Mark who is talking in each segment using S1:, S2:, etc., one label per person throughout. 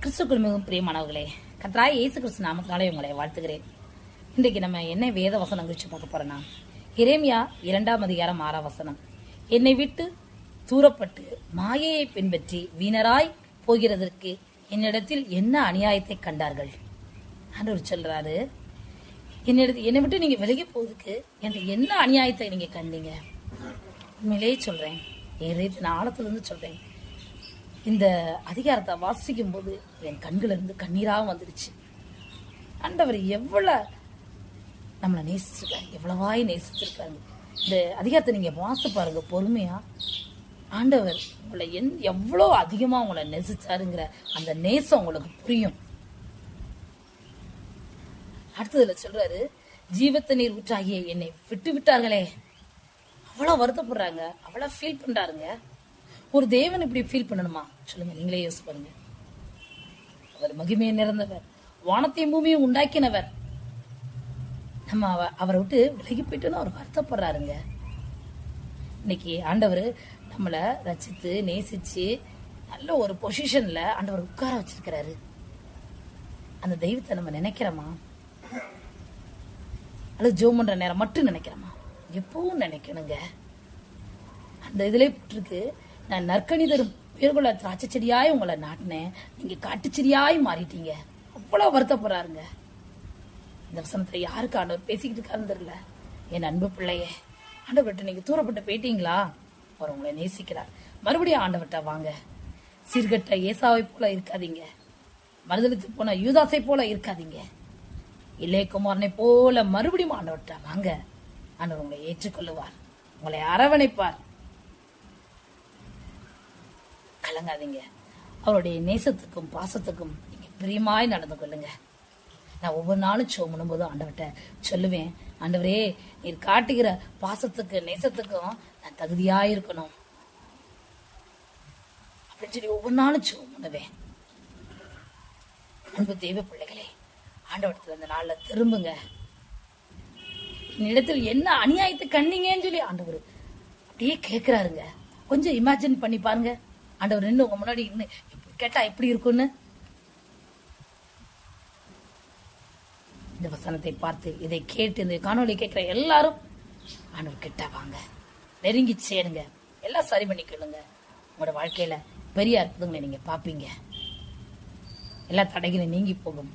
S1: கிறிஸ்துக்குள் மிகவும் பிரியமானவர்களே, கர்த்தராகிய இயேசு கிறிஸ்து நாமத்தினாலே உங்களை வாழ்த்துகிறேன். இன்றைக்கு நம்ம என்ன வேத வசனம் குறித்து பார்க்க போறோம்னா, எரேமியா 2:6 என்னை விட்டு தூரப்பட்டு மாயையை பின்பற்றி வீணராய் போகிறதற்கு என்னிடத்தில் என்ன அநியாயத்தை கண்டார்கள். ஆண்டவர் சொல்றாரு, என்னை விட்டு நீங்க விலகி போவதுக்கு என்கிட்ட என்ன அநியாயத்தை நீங்க கண்டீங்க. உண்மையிலேயே சொல்றேன், என் ஆழத்திலிருந்து சொல்றேன். இந்த அதிகாரத்தை வாசிக்கும் போது என் கண்கள் இருந்து கண்ணீராக வந்துருச்சு. ஆண்டவர் எவ்வளவு நம்மளை நேசிச்சிருக்காரு, எவ்வளவாய் நேசிச்சிருக்காங்க. இந்த அதிகாரத்தை நீங்க வாசி பாருங்க பொறுமையா. ஆண்டவர் உங்களை எவ்வளோ அதிகமா உங்களை நேசிச்சாருங்கிற அந்த நேசம் உங்களுக்கு புரியும். அடுத்ததுல சொல்றாரு, ஜீவத்த நீர் ஊற்றாகிய என்னை விட்டு விட்டார்களே. அவ்வளோ வருத்தப்படுறாங்க, அவ்வளோ ஃபீல் பண்றாருங்க. ஒரு தேவன் இப்படி ஃபீல் பண்ணணுமா சொல்லுங்க, நீங்களே யோசிச்சு பாருங்க. அவர் மகிமையை நிறைந்தவர், வானத்தையும் பூமியும் உண்டாக்கினவர். நம்ம அவரை விட்டு விலகி போயிட்டோன்னு அவர் வருத்தப்படுறாருங்க. இன்னைக்கு ஆண்டவர் நம்மளை ரசித்து நேசிச்சு நல்ல ஒரு பொசிஷன்ல ஆண்டவர் உட்கார வச்சிருக்கிறாரு. அந்த தெய்வத்தை நம்ம நினைக்கிறோமா? அல்லது ஜோம் பண்ற நேரம் மட்டும் நினைக்கிறோமா? எப்பவும் நினைக்கணுங்க. அந்த இதுல போட்டிருக்கு, நான் நற்கனி தரும் உயர்குல திராட்சை செடியாய் உங்களை நாட்டினேன், நீங்க காட்டுச்செடியாய் மாறிட்டீங்க. அவ்வளவு வருத்தப்படுறாருங்க. இந்த வசனத்தை யாருக்கு ஆண்டவர் பேசிக்கிட்டு இருக்காருன்னு தெரியல. என் அன்பு பிள்ளையே, ஆண்டவர்கிட்ட நீங்க தூரப்பட்டு போயிட்டீங்களா? அவர் உங்களை நேசிக்கிறார். மறுபடியும் ஆண்டவர்கிட்ட வாங்க. சீர்கட்ட ஏசாவை போல இருக்காதீங்க, மறுதளித்து போன யூதாசை போல இருக்காதீங்க. இளையகுமாரனை போல மறுபடியும் ஆண்டவர்கிட்ட வாங்க. ஆண்டவர் உங்களை ஏற்றுக்கொள்ளுவார், உங்களை அரவணைப்பார். கலங்காதீங்க. அவருடைய நேசத்துக்கும் பாசத்துக்கும் நீங்க பிரியமாய் நடந்து கொள்ளுங்க. நான் ஒவ்வொரு நாளும் பண்ணும்போதும் ஆண்டவர்கிட்ட சொல்லுவேன், ஆண்டவரே நீர் காட்டுகிற பாசத்துக்கு நேசத்துக்கும் நான் தகுதியாயிருக்கணும் அப்படின்னு சொல்லி ஒவ்வொரு நாளும் பண்ணுவேன். அன்பு தெய்வ பிள்ளைகளே, ஆண்டவரத்துல இந்த நாள்ல திரும்புங்க. என்னிடத்தில் என்ன அநியாயத்தை கண்ணீங்கன்னு சொல்லி ஆண்டவர் அப்படியே கேட்கிறாருங்க. கொஞ்சம் இமேஜின் பண்ணி பாருங்க. ஆண்டவர் நின்று உங்க முன்னாடி கேட்டா எப்படி இருக்கும்னு. இந்த வசனத்தை பார்த்து இதை கேட்டு இந்த காணொலி கேட்கிற எல்லாரும் ஆண்டவர் கிட்ட வாங்க, நெருங்கி சேருங்க, எல்லாம் சரி பண்ணிக்கொள்ளுங்க. உங்களோட வாழ்க்கையில பெரிய அற்புதங்களை நீங்க பாப்பீங்க. எல்லா தடைகளும் நீங்கி போகும்.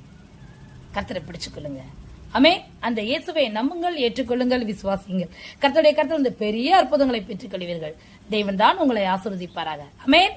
S1: கர்த்தரை பிடிச்சு கொள்ளுங்க. ஆமே. அந்த இயேசுவை நம்புங்கள், ஏற்றுக்கொள்ளுங்கள், விசுவாசிங்கள். கர்த்தருடைய கர்த்தர் இந்த பெரிய அற்புதங்களை பெற்றுக் கொள்வீர்கள். தேவன் தான் உங்களை ஆசீர்வதிப்பாராக. ஆமென்.